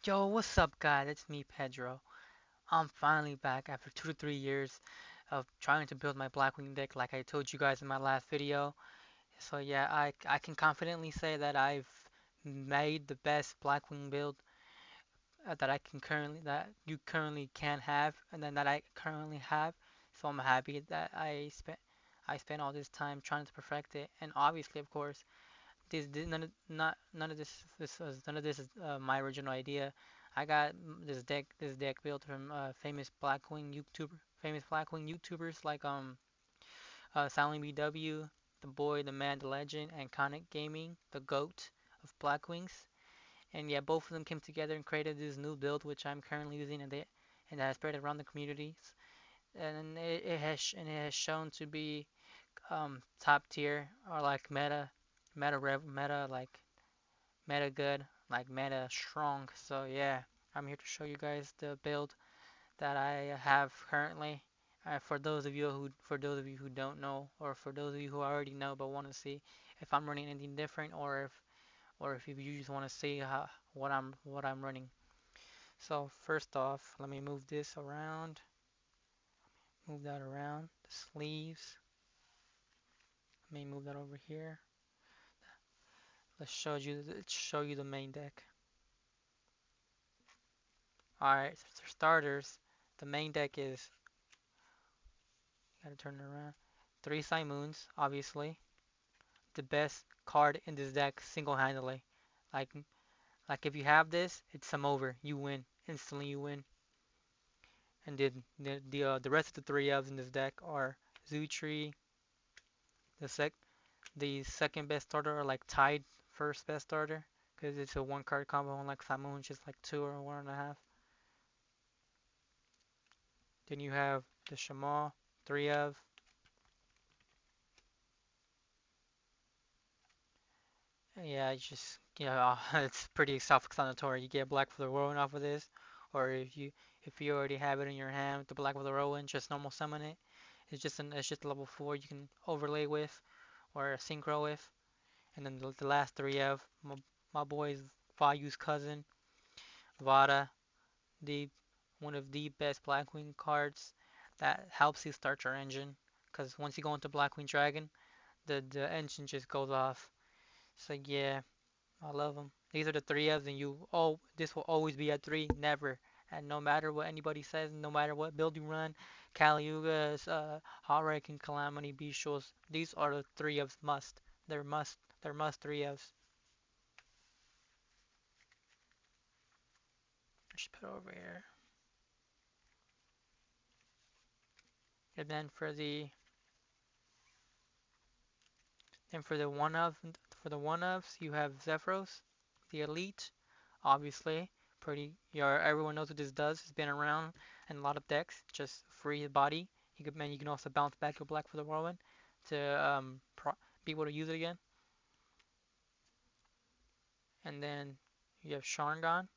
Yo, what's up, guys? It's me, Pedro. I'm finally back after 2 to 3 years of trying to build my Blackwing deck, like I told you guys in my last video. So yeah, I can confidently say that I've made the best Blackwing build that you currently can have, and then that I currently have. So I'm happy that I spent all this time trying to perfect it, and obviously, of course, none of this is my original idea. I got this deck built from famous Blackwing YouTubers like Silent BW, the boy, the man, the legend, and Conic Gaming, the goat of Blackwings. And yeah, both of them came together and created this new build, which I'm currently using, and that has spread around the communities. And it has shown to be top tier or like meta like meta good, like meta strong. So yeah, I'm here to show you guys the build that I have currently. For those of you who don't know, or for those of you who already know but want to see if I'm running anything different, or if you just want to see what I'm running. So first off, let me move this around, move that around. The sleeves. Let me move that over here. Let's show you the main deck. Alright, so for starters, the main deck is, gotta turn it around. Three Simoons, obviously. The best card in this deck single-handedly. Like like if you have this, it's some over. You win. Instantly you win. And the rest of the three elves in this deck are Zutri, the sec the second best starter, or like tied first best starter. Because it's a one card combo, unlike Simoon, just like two or one and a half. Then you have the Shamal, three of. Yeah, it's just it's pretty self-explanatory. You get Black for the Rowan off of this, or if you already have it in your hand with the Black for the Rowan, just normal summon it. It's just a level 4 you can overlay with or synchro with, and then the last three of my boy's Vayu's cousin, Vada, the one of the best Blackwing cards that helps you start your engine. Because once you go into Blackwing Dragon, the engine just goes off. So yeah. I love them. These are the three Fs, and this will always be a three, never. And no matter what anybody says, no matter what build you run, Caliugas, Hawk and Calamity, Bishos, these are the three Fs must. They're must three Fs. Just put it over here. And then for the one ofs, you have Zephyros, the elite, obviously. Everyone knows what this does. It's been around in a lot of decks. Just free his body. You can also bounce back your black for the whirlwind to be able to use it again. And then you have Sharingan,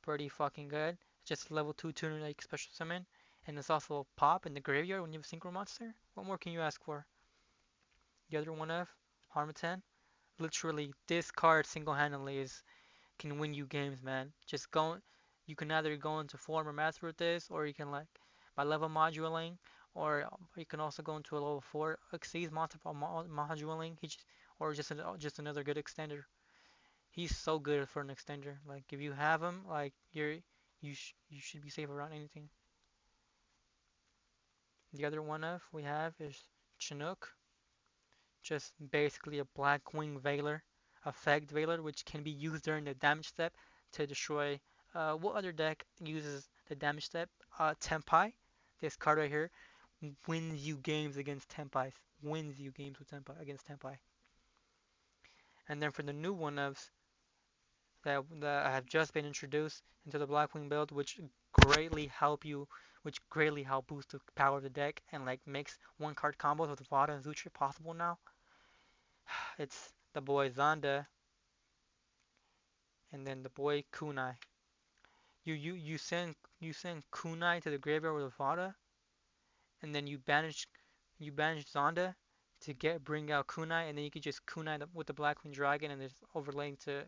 pretty fucking good. Just level 2 tuner like special summon. And it's also a pop in the graveyard when you have a synchro monster. What more can you ask for? The other one of Harmattan. Literally, this card single-handedly is can win you games, man. You can either go into form or master with this, or you can like by level modulating, or you can also go into a level 4 Xyz monster by modulating. Or just another good extender. He's so good for an extender. Like if you have him, like you should be safe around anything. The other one of we have is Chinook, just basically a Blackwing Veiler, effect Veiler, which can be used during the damage step to destroy. What other deck uses the damage step? Tempai. This card right here wins you games against Tempais. Wins you games with Tempai against Tempai. And then for the new one ofs that have just been introduced into the Blackwing build, greatly help you, which greatly help boost the power of the deck and like makes one card combos with Vada and Zuchi possible now. It's the boy Zonda and then the boy Kunai. You send Kunai to the graveyard with Vada, and then you banish Zonda to get bring out Kunai, and then you can just Kunai with the Blackwing Dragon and just overlaying to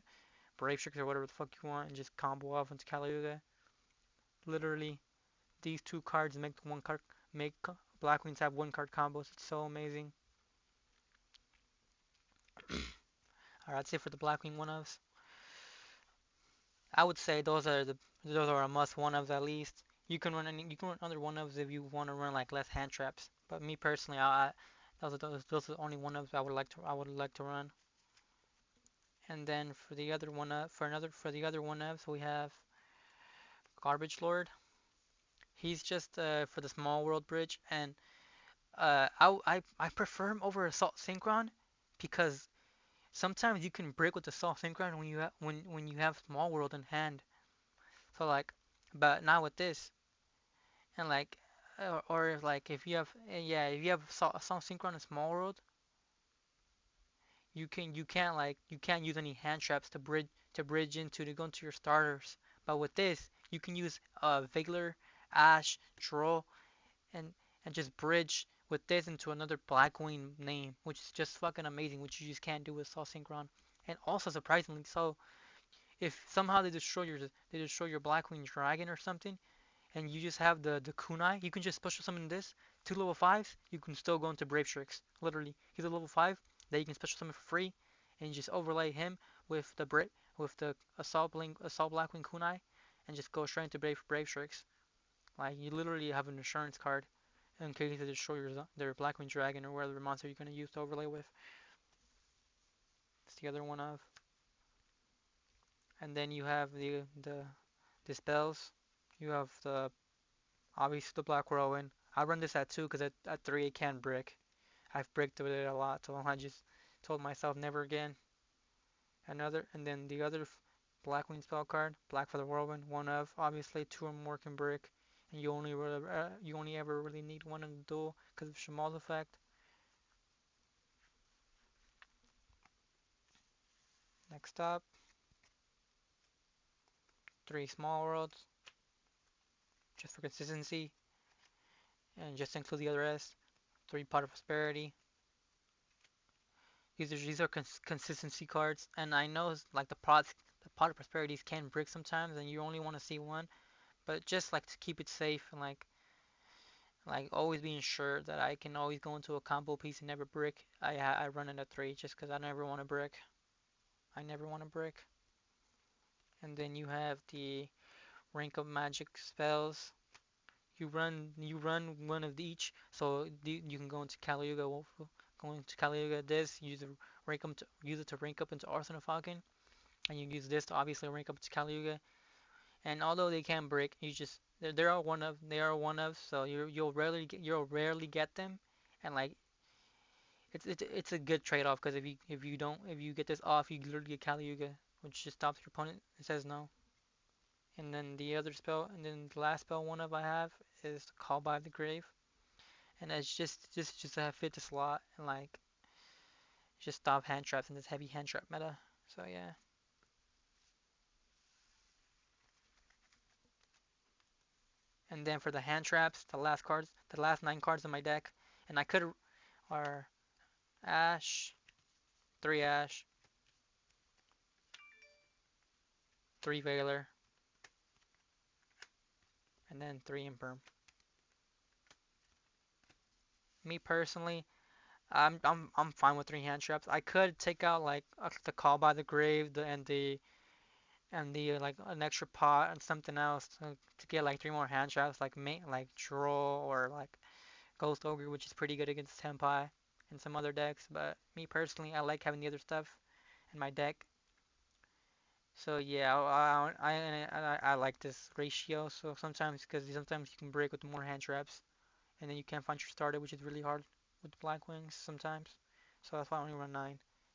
Brave Strix or whatever the fuck you want and just combo off into Caliuga. Literally, these two cards make Blackwings have one card combos. It's so amazing. Alright, that's it for the Blackwing one ofs. I would say those are a must one ofs at least. You can run other one ofs if you want to run like less hand traps. But me personally, those are the only one ofs I would like to run. And then for the other one for the other one ofs we have Garbage Lord. He's just for the small world bridge, and I prefer him over Assault Synchron because sometimes you can break with Assault Synchron when you have small world in hand. So like, but not with this. And like, or if like if you have yeah if you have Assault Synchron in small world, you can't use any hand traps to bridge into to go into your starters. But with this, you can use Vigler, Ash, Troll, and and just bridge with this into another Blackwing name, which is just fucking amazing, which you just can't do with Soul Synchron. And also surprisingly so, if somehow they destroy your Blackwing Dragon or something, and you just have the kunai, you can just special summon this. Two level 5s, you can still go into Brave Tricks. Literally, he's a level 5 that you can special summon for free, and you just overlay him with the Assault Blackwing kunai, and just go straight into Brave Tricks. Like you literally have an insurance card in case they destroy their Blackwing Dragon or whatever monster you're gonna use to overlay with. It's the other one of. And then you have the spells. You have the obviously the Black Whirlwind. I run this at 2 because at 3 it can brick. I've bricked with it a lot, so I just told myself never again. And then the other Blackwing spell card, Black for the Whirlwind, one of. Obviously, 2 or more can brick, and you only ever really need one in the duel because of Shamal's effect. Next up, 3 small worlds, just for consistency, and just include the other S. 3 Pot of Prosperity. These are consistency cards, and I know like the Pot of Prosperities can brick sometimes, and you only want to see one, but just like to keep it safe and like always being sure that I can always go into a combo piece and never brick. I run it at 3 just because I never want to brick. I never want to brick. And then you have the rank up magic spells. You run one of each, so you can go into Caliuga. Go into Caliuga. This use it to rank up into Arsenal Falcon, and you use this to obviously rank up to Caliuga. And although they can break, you just they are one of, so you'll rarely get them, and like it's a good trade-off because if you get this off, you literally get Caliuga, which just stops your opponent and says no. And then the last spell one of I have is Call by the Grave, and it's just to have fit the slot and like just stop hand traps in this heavy hand trap meta. So yeah. And then for the hand traps, the last 9 cards in my deck, and I could are Ash, 3 Ash, 3 Veiler, and then 3 Imperm. Me personally, I'm fine with 3 hand traps. I could take out like the Call by the Grave, like an extra pot and something else to get like 3 more hand traps, like Droll or like Ghost Ogre, which is pretty good against Tenpai and some other decks. But me personally, I like having the other stuff in my deck. So yeah, I like this ratio. So sometimes you can break with more hand traps, and then you can't find your starter, which is really hard with the Blackwings sometimes. So that's why I only run 9,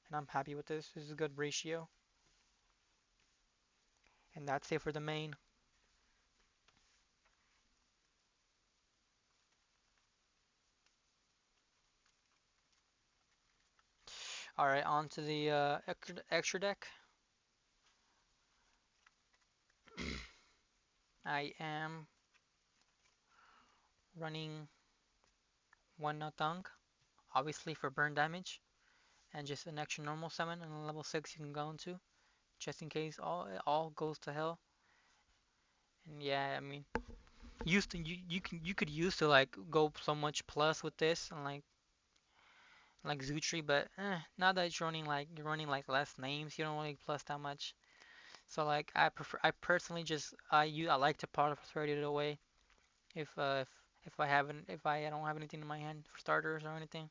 and I'm happy with this. This is a good ratio, and that's it for the main. All right, on to the extra deck. I am running one Notang, obviously for burn damage, and just an extra normal summon, and level 6 you can go into. just in case all goes to hell. And yeah, I mean, used to you could use to like go so much plus with this and like Zutri, but now that you're running like less names, you don't really plus that much. So like I personally just I like to part thread it away if if I don't have anything in my hand for starters or anything.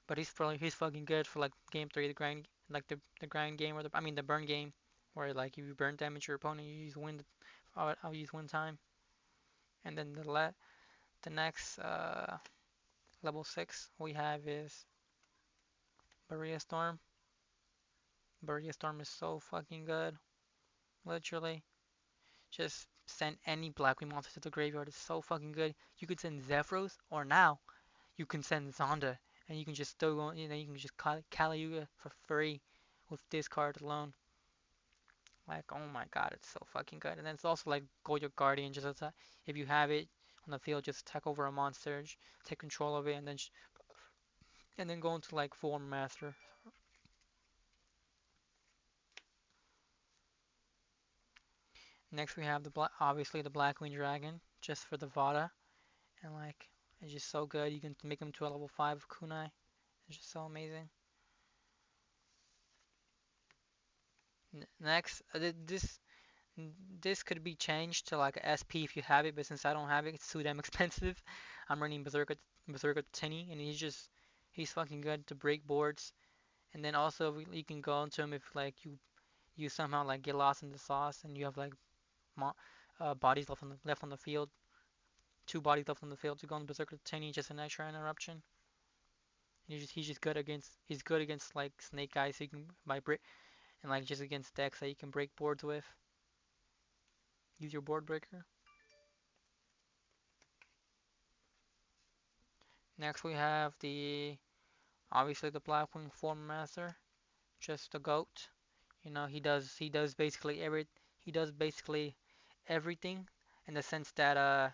But he's fucking good for like game three, the grind like the grind game or the I mean the burn game, where like if you burn damage your opponent, you use win. I'll use one time, and then the next level six we have is Barrier Storm. Barrier Storm is so fucking good, literally. Just send any Blackwing monster to the graveyard. It's so fucking good. You could send Zephyros, or now you can send Zonda, and you can just still go. You know, you can just call Caliuga for free with this card alone. Like, oh my god, it's so fucking good. And then it's also like Goyo Guardian. Just attack, if you have it on the field, just attack over a monster, take control of it, and then go into like Form Master. Next we have obviously the Blackwing Dragon, just for the Vada, and like it's just so good. You can make him to a level 5 kunai. It's just so amazing. Next, this could be changed to like a SP if you have it, but since I don't have it, it's too damn expensive. I'm running Berserker Tinny, and he's fucking good to break boards. And then also you can go into him if like you somehow like get lost in the sauce and you have like bodies left on the field, two bodies left on the field to go on Berserker Tinny, just an extra interruption. He's just good against like snake guys, so you can by break and like just against decks that you can break boards with. Use your board breaker. Next we have the obviously the Blackwing Form Master, just the goat. You know he does basically everything in the sense that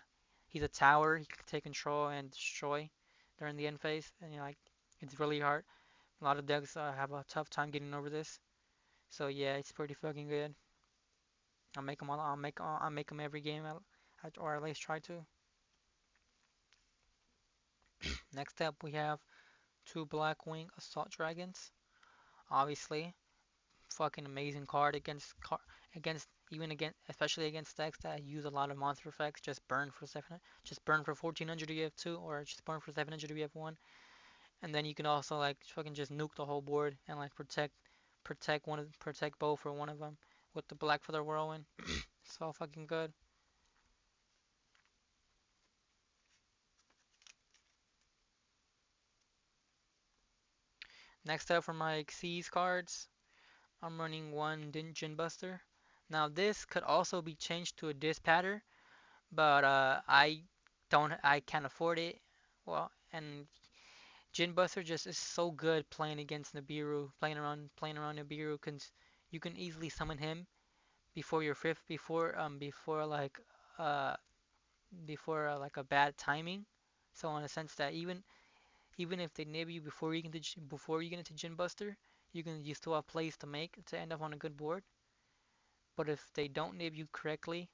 he's a tower. He can take control and destroy during the end phase, and you know, like it's really hard. A lot of decks have a tough time getting over this. So yeah, it's pretty fucking good. I'll make them every game, or at least try to. Next up we have two Blackwing Assault Dragons. Obviously, fucking amazing card against even against especially against decks that use a lot of monster effects. Just burn for 1400 you have two, or just burn for 700 you have one. And then you can also like fucking just nuke the whole board and like protect both for one of them with the Black Feather Whirlwind. So fucking good. Next up for my Xyz cards, I'm running one Djinn Buster. Now this could also be changed to a Dispatter, but I can't afford it. Well, and Djinn Buster just is so good playing against Nibiru, playing around Nibiru, cause you can easily summon him before your fifth, uh before like a bad timing. So in a sense that even if they nib you before you get into Djinn Buster, you still have plays to make to end up on a good board. But if they don't nib you correctly,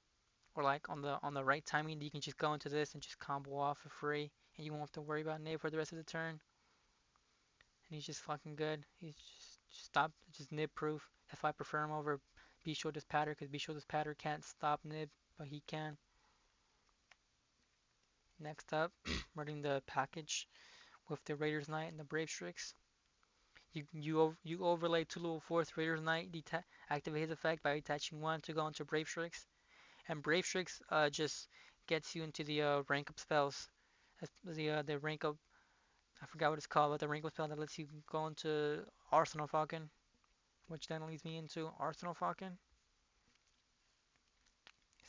or like on the right timing, you can just go into this and just combo off for free, and you won't have to worry about nib for the rest of the turn. And he's just fucking good. Just nib proof. That's why I prefer him over Bisho this patter, because Bisho this patter can't stop nib, but he can. Next up, running the package with the Raiders Knight and the Brave Strix. You overlay two level 4th Raiders Knight, activate his effect by attaching one to go into Brave Strix. And Brave Strix just gets you into the rank up spells. The rank up, I forgot what it's called, but the rank up spell that lets you go into Arsenal Falcon, which then leads me into Arsenal Falcon.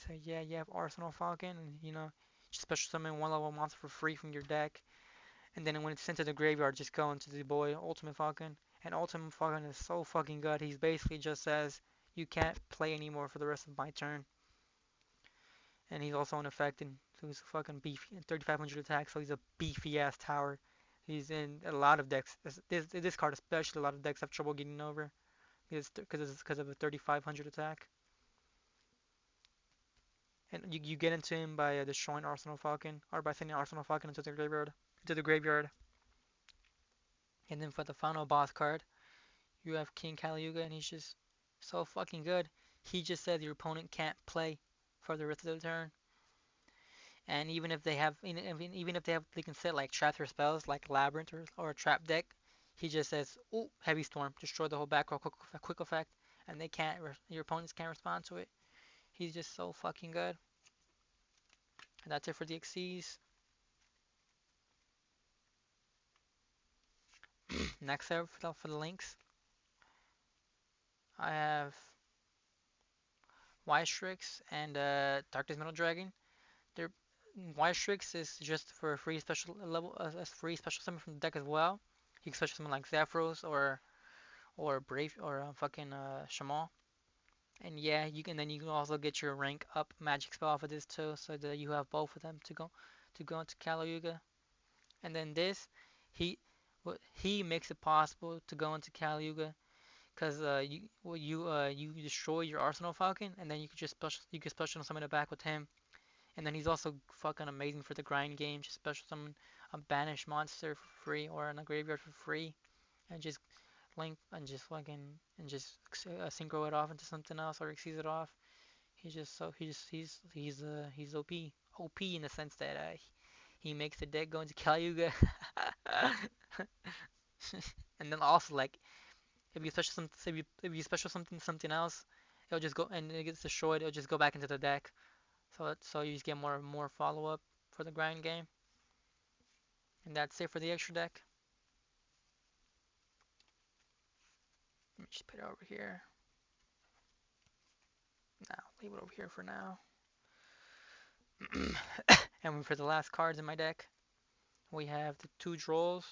So yeah, you have Arsenal Falcon, and you know, just special summon one level monster for free from your deck. And then when it's sent to the graveyard, just go into the boy Ultimate Falcon. And Ultimate Falcon is so fucking good. He's basically just says, you can't play anymore for the rest of my turn. And he's also unaffected, so he's a fucking beefy, 3,500 attack, so he's a beefy ass tower. He's in a lot of decks. This card especially, a lot of decks have trouble getting over. because of a 3500 attack. And you get into him by destroying Arsenal Falcon or by sending Arsenal Falcon into the graveyard. Into the graveyard. And then for the final boss card, you have King Caliuga, and he's just so fucking good. He just says your opponent can't play for the rest of the turn. And even if they have, even if they can set like traps or spells like Labyrinth or a trap deck, he just says, "Ooh, Heavy Storm, destroy the whole back row, quick effect," and they can't, your opponents can't respond to it. He's just so fucking good. And that's it for the Xyz. Next up for the links, I have Strix and Darkness Metal Dragon. Their Strix is just for a free special level, a free special summon from the deck as well. You can special summon like Zephyros or Brave or fucking Shamal. And yeah, you can then you can also get your rank up magic spell off of this too, so that you have both of them to go into Kalayuga. And then this, he he makes it possible to go into Kalayuga because you destroy your Arsenal Falcon, and then you can special summon it back with him. And then he's also fucking amazing for the grind game. Just special summon a banished monster for free or in a graveyard for free, and just link and just fucking and just synchro it off into something else or exceed it off. He's just so he's OP in the sense that he makes the deck go into Caliuga. And then also like if you special something else, it'll just go and it gets destroyed. It'll just go back into the deck. So you just get more follow up for the grind game. And that's it for the extra deck. Let me just put it over here. Now leave it over here for now. And for the last cards in my deck, we have the two Drolls.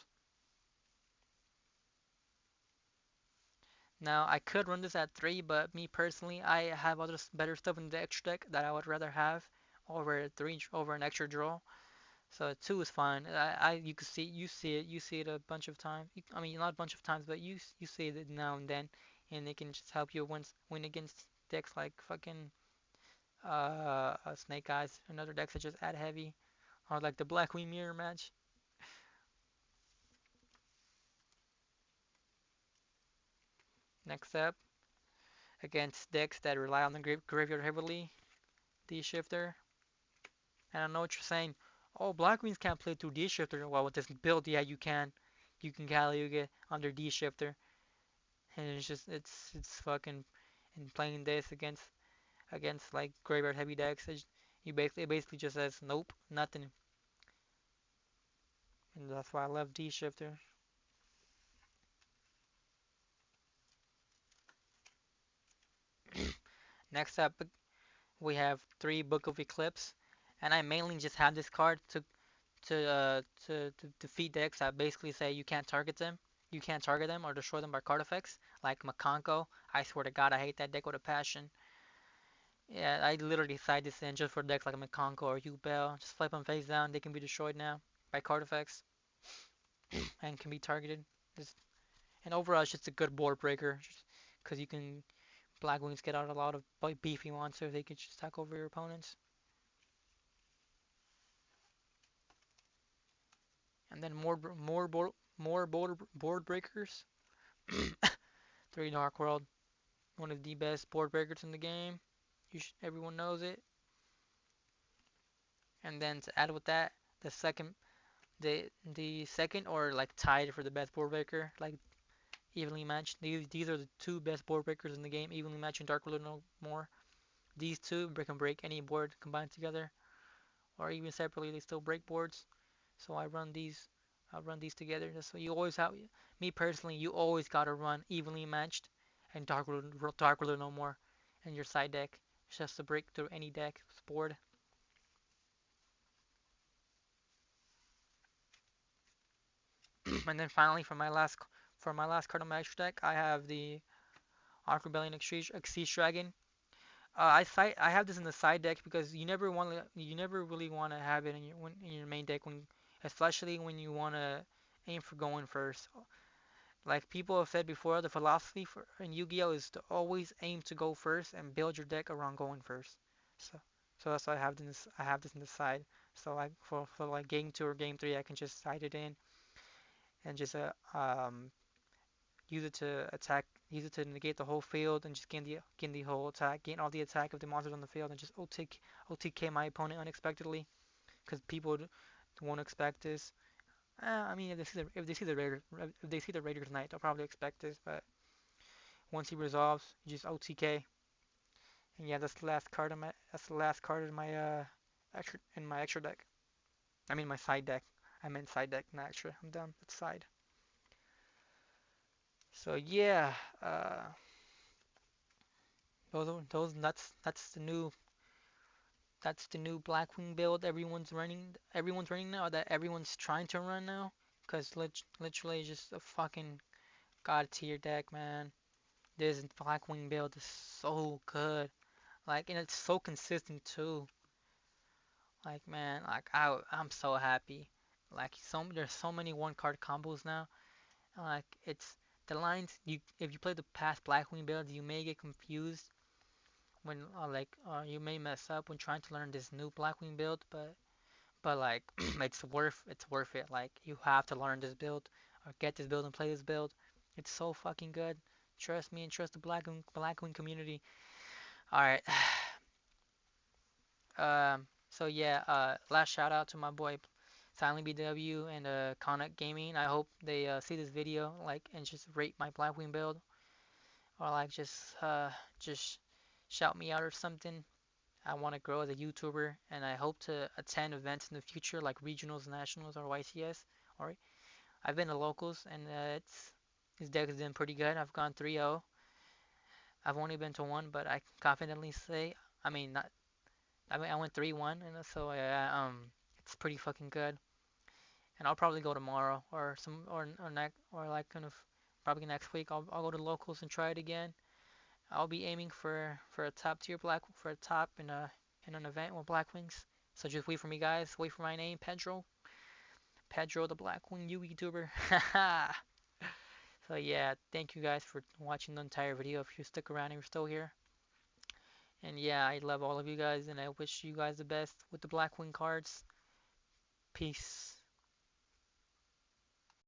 Now I could run this at 3, but me personally, I have other better stuff in the extra deck that I would rather have over an extra draw. So 2 is fine. You can see you see it a bunch of times. I mean not a bunch of times, but you see it now and then, and it can just help you win against decks like fucking Snake Eyes and other decks that just add heavy, or like the Blackwing mirror match. Next up, against decks that rely on the graveyard heavily, D-Shifter. And I know what you're saying. Oh, Blackwings can't play through D-Shifter. Well, with this build, yeah, you can. You can Caliuga under D-Shifter, and it's fucking and playing this against like graveyard heavy decks. It basically just says nope, nothing, and that's why I love D-Shifter. Next up, we have 3 Book of Eclipse, and I mainly just have this card to defeat decks that basically say you can't target them. You can't target them or destroy them by card effects, like Makanko. I swear to God, I hate that deck with a passion. Yeah, I literally side this in just for decks like Makanko or Yubel. Just flip them face down. They can be destroyed now by card effects and can be targeted. Just, and overall, it's just a good board breaker because you can Blackwings get out a lot of beefy monsters. They can just attack over your opponents. And then more board breakers. 3 Dark World, one of the best board breakers in the game. Everyone knows it. And then to add with that, the second, the second or like tied for the best board breaker, like evenly matched. These are the 2 best board breakers in the game, evenly matched and Dark World no more. These 2 can break any board combined together, or even separately. They still break boards. So I run these together. So you always have, me personally, you always gotta run evenly matched and Dark Ruler no more in your side deck, just to break through any deck board. And then finally, for my last card on my extra deck, I have the Arc Rebellion Exceed Dragon. I have this in the side deck because you never really want to have it in your main deck especially when you want to aim for going first. Like people have said before, the philosophy for in Yu-Gi-Oh is to always aim to go first and build your deck around going first. So, so that's why I have this in the side. So like for like game two or game three, I can just side it in and just use it to attack, use it to negate the whole field and just gain the whole attack, gain all the attack of the monsters on the field and just OTK my opponent unexpectedly because people won't expect this. I mean, if they see the Raider if they see the Raider tonight, they'll probably expect this. But once he resolves, you just OTK. And yeah, that's the last card in my extra deck. I mean my side deck. I meant side deck, not extra. I'm dumb. It's side. So yeah, those that's the new Blackwing build everyone's running now that everyone's trying to run now. Cause literally just a fucking god tier deck, man. This Blackwing build is so good. Like, and it's so consistent too. Like, man, like I'm so happy. Like, there's so many one card combos now. Like, it's the lines you if you play the past Blackwing builds, you may get confused when you may mess up when trying to learn this new Blackwing build, but like it's worth it. Like, you have to learn this build or get this build and play this build. It's so fucking good. Trust me and trust the Blackwing community. All right. So yeah, last shout out to my boy Silent BW and Connect Gaming. I hope they see this video, like, and just rate my Blackwing build, or like just shout me out or something. I want to grow as a YouTuber, and I hope to attend events in the future, like regionals, nationals, or YCS. Or I've been to locals, and this deck has been pretty good. I've gone 3-0. I've only been to one, but I can confidently say, I mean, not I mean, I went 3-1, and so yeah, it's pretty fucking good. And I'll probably go tomorrow or like kind of probably next week. I'll go to locals and try it again. I'll be aiming for a top tier for a top in an event with Blackwings. So just wait for me, guys. Wait for my name, Pedro the Blackwing YouTuber. So yeah, thank you guys for watching the entire video. If you stick around and you're still here. And yeah, I love all of you guys, and I wish you guys the best with the Blackwing cards. Peace.